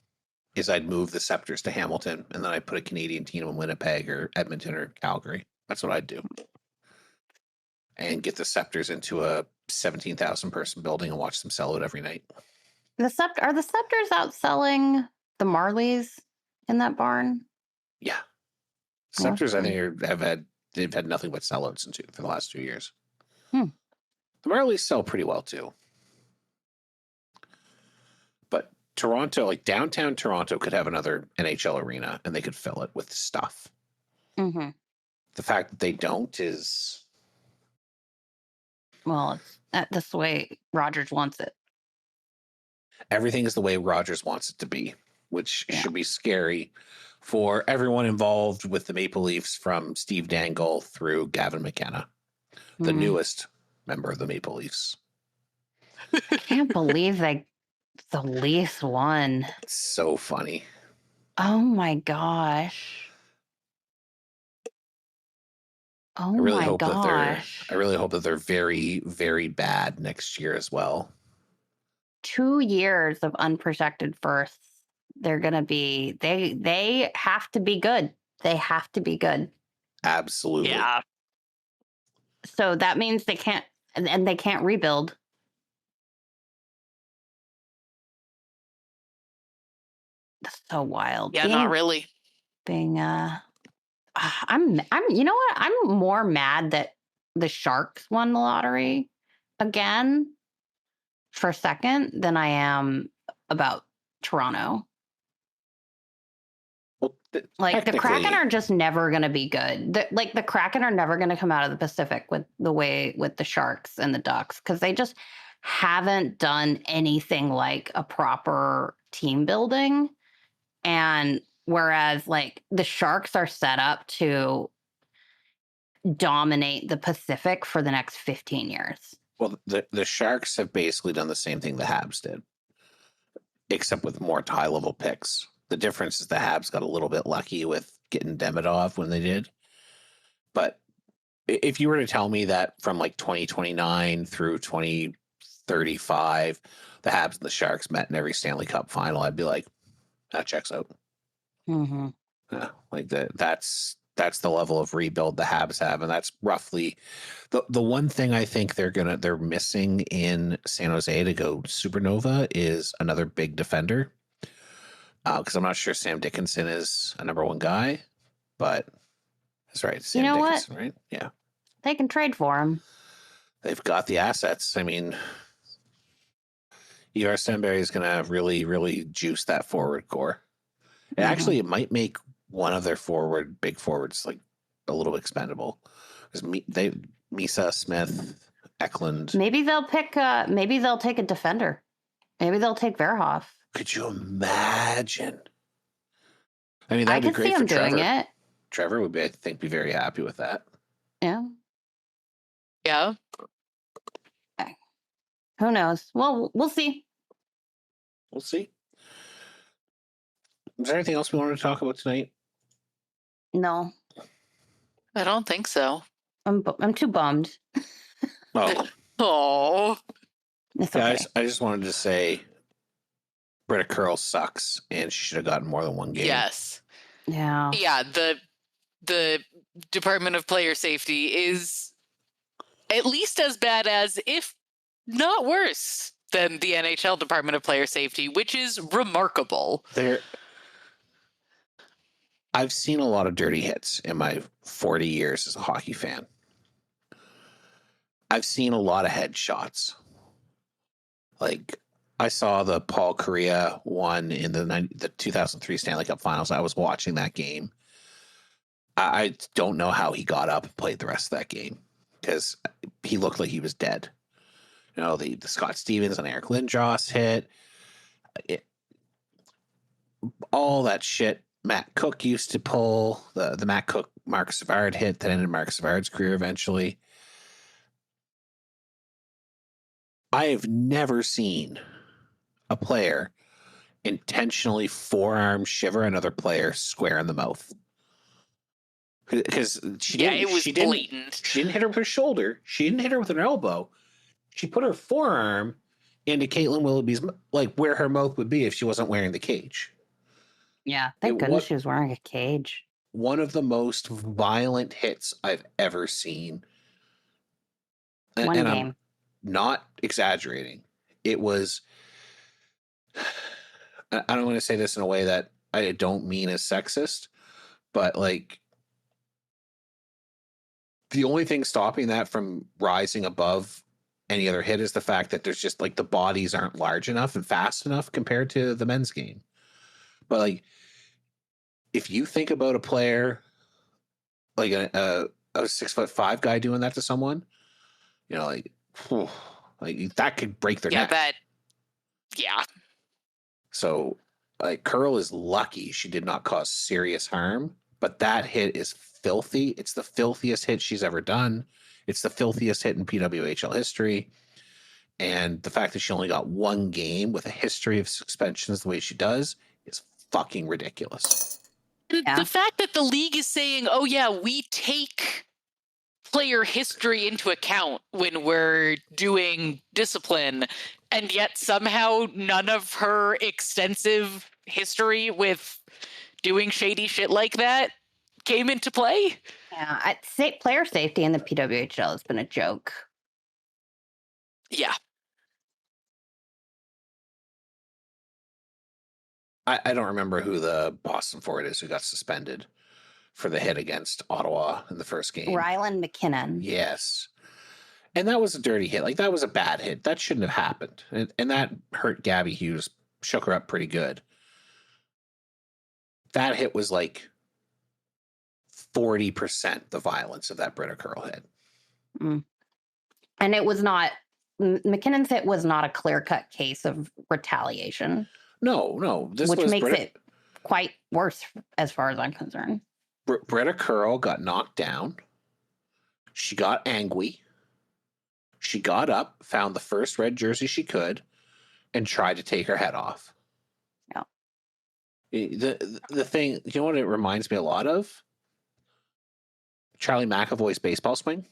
is I'd move the Scepters to Hamilton, and then I'd put a Canadian team in Winnipeg or Edmonton or Calgary. That's what I'd do. And get the Scepters into a 17,000 person building and watch them sell it every night. Are the Scepters outselling the Marlies in that barn? Yeah. Scepters, I think, they've had nothing but sellouts for the last 2 years. The Marlies sell pretty well too. But Toronto, like downtown Toronto, could have another NHL arena and they could fill it with stuff. Mm-hmm. The fact that they don't is... Well, that's the way Rogers wants it. Everything is the way Rogers wants it to be, which should be scary for everyone involved with the Maple Leafs, from Steve Dangle through Gavin McKenna, the newest member of the Maple Leafs. I can't believe the Leafs won. It's so funny. Oh my gosh. Oh my gosh. I really hope that they're very, very bad next year as well. 2 years of unprotected firsts. They're going to be, they have to be good. They have to be good. Absolutely. Yeah. So that means they can't, and they can't rebuild. That's so wild. Yeah, not really. I'm you know what? I'm more mad that the Sharks won the lottery again for second than I am about Toronto. Well, the Kraken are just never going to be good. The Kraken are never going to come out of the Pacific with the Sharks and the Ducks, because they just haven't done anything like a proper team building. And whereas like the Sharks are set up to dominate the Pacific for the next 15 years. Well, the Sharks have basically done the same thing the Habs did, except with more high-level picks. The difference is the Habs got a little bit lucky with getting Demidov when they did. But if you were to tell me that from like 2029 through 2035, the Habs and the Sharks met in every Stanley Cup final, I'd be like, that checks out. Mm-hmm. Yeah, like that's the level of rebuild the Habs have, and that's roughly the one thing I think they're missing in San Jose to go supernova is another big defender. Because I'm not sure Sam Dickinson is a number one guy, but that's right. Sam Dickinson, right? Yeah. They can trade for him. They've got the assets. I mean, E.R. Stenberry is going to really, really juice that forward core. And actually, it might make one of their big forwards like a little expendable. Because Misa, Smith, Eklund. Maybe they'll take a defender. Maybe they'll take Verhoff. Could you imagine? I mean, that'd be great for Trevor. Doing it. Trevor would be, I think, be very happy with that. Yeah. Yeah. Okay. Who knows? Well, we'll see. We'll see. Is there anything else we wanted to talk about tonight? No. I don't think so. I'm too bummed. Oh. Oh. It's okay. Guys, I just wanted to say Britta Curl sucks, and she should have gotten more than one game. Yes. Yeah. Yeah, the Department of Player Safety is at least as bad as, if not worse, than the NHL Department of Player Safety, which is remarkable. I've seen a lot of dirty hits in my 40 years as a hockey fan. I've seen a lot of headshots. Like, I saw the Paul Kariya one in the 2003 Stanley Cup Finals. I was watching that game. I don't know how he got up and played the rest of that game, because he looked like he was dead. You know, the Scott Stevens and Eric Lindros hit. All that shit Matt Cook used to pull. The Matt Cook Mark Savard hit that ended Mark Savard's career eventually. I have never seen a player intentionally forearm shiver another player square in the mouth. Because it was blatant. She didn't hit her with her shoulder. She didn't hit her with an elbow. She put her forearm into Caitlin Willoughby's, like, where her mouth would be if she wasn't wearing the cage. Yeah, thank goodness she was wearing a cage. One of the most violent hits I've ever seen. One game. I'm not exaggerating. It was... I don't want to say this in a way that I don't mean as sexist, but, like, the only thing stopping that from rising above any other hit is the fact that there's just, like, the bodies aren't large enough and fast enough compared to the men's game. But, like, if you think about a player, like a 6'5" guy doing that to someone, you know, like, whew, like, that could break their neck. Yeah. So, like, Curl is lucky she did not cause serious harm, but that hit is filthy. It's the filthiest hit she's ever done. It's the filthiest hit in PWHL history. And the fact that she only got one game with a history of suspensions the way she does is fucking ridiculous. Yeah. The fact that the league is saying, oh yeah, we take player history into account when we're doing discipline, and yet somehow none of her extensive history with doing shady shit like that came into play. Yeah, I'd say player safety in the PWHL has been a joke. Yeah. I don't remember who the Boston forward is who got suspended for the hit against Ottawa in the first game. Rylan McKinnon. Yes. And that was a dirty hit. Like, that was a bad hit. That shouldn't have happened. And that hurt Gabby Hughes, shook her up pretty good. That hit was like 40% the violence of that Britta Curl hit. Mm. And it was not, McKinnon's hit was not a clear-cut case of retaliation. No. Which makes it quite worse as far as I'm concerned. Britta Curl got knocked down. She got angry. She got up, found the first red jersey she could, and tried to take her head off. Yeah. The thing, you know what it reminds me a lot of? Charlie McAvoy's baseball swing.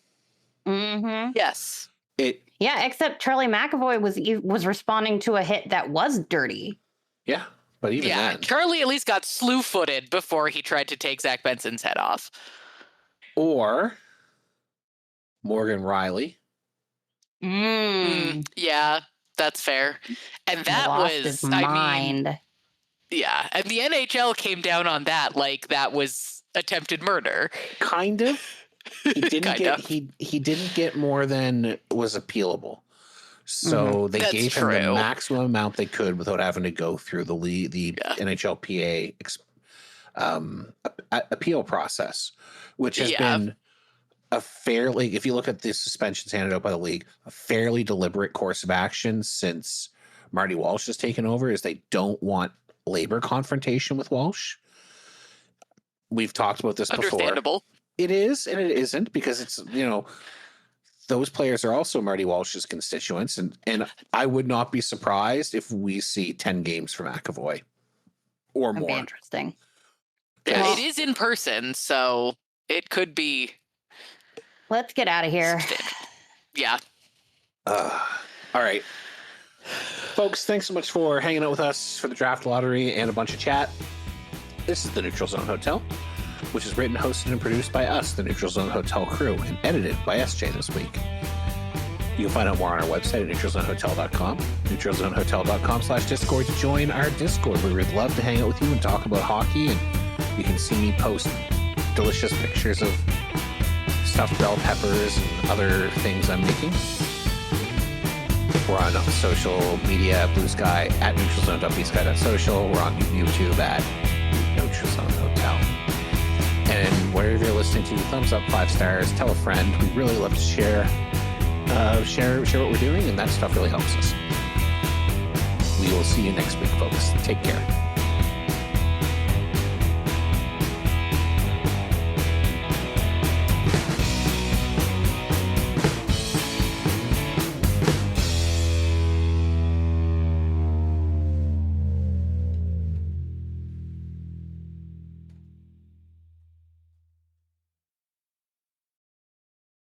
Mm-hmm. Yes. Yeah, except Charlie McAvoy was responding to a hit that was dirty. Yeah, but even then, Charlie at least got slew-footed before he tried to take Zach Benson's head off. Or Morgan Riley. Yeah, that's fair. And that lost his mind. I mean, yeah, and the NHL came down on that like that was attempted murder. Kind of. He didn't get more than was appealable. So they gave him the maximum amount they could without having to go through the NHLPA appeal process, which has been a fairly, if you look at the suspensions handed out by the league, a fairly deliberate course of action since Marty Walsh has taken over, is they don't want labor confrontation with Walsh. We've talked about this before. Understandable. It is and it isn't, because it's, you know, those players are also Marty Walsh's constituents, and I would not be surprised if we see 10 games from McAvoy or more. That'd be interesting. Yeah, well, it is in person, so it could be. Let's get out of here. Yeah. All right. Folks, thanks so much for hanging out with us for the draft lottery and a bunch of chat. This is the Neutral Zone Hotel, which is written, hosted, and produced by us, the Neutral Zone Hotel crew, and edited by SJ this week. You can find out more on our website at neutralzonehotel.com, neutralzonehotel.com/Discord to join our Discord. We would love to hang out with you and talk about hockey, and you can see me post delicious pictures of stuffed bell peppers and other things I'm making. We're on social media, Bluesky at neutralzone.bsky.social. We're on YouTube at Neutral Zone Hotel. And wherever you're listening to, thumbs up, 5 stars, tell a friend. We really love to share what we're doing, and that stuff really helps us. We will see you next week, folks. Take care.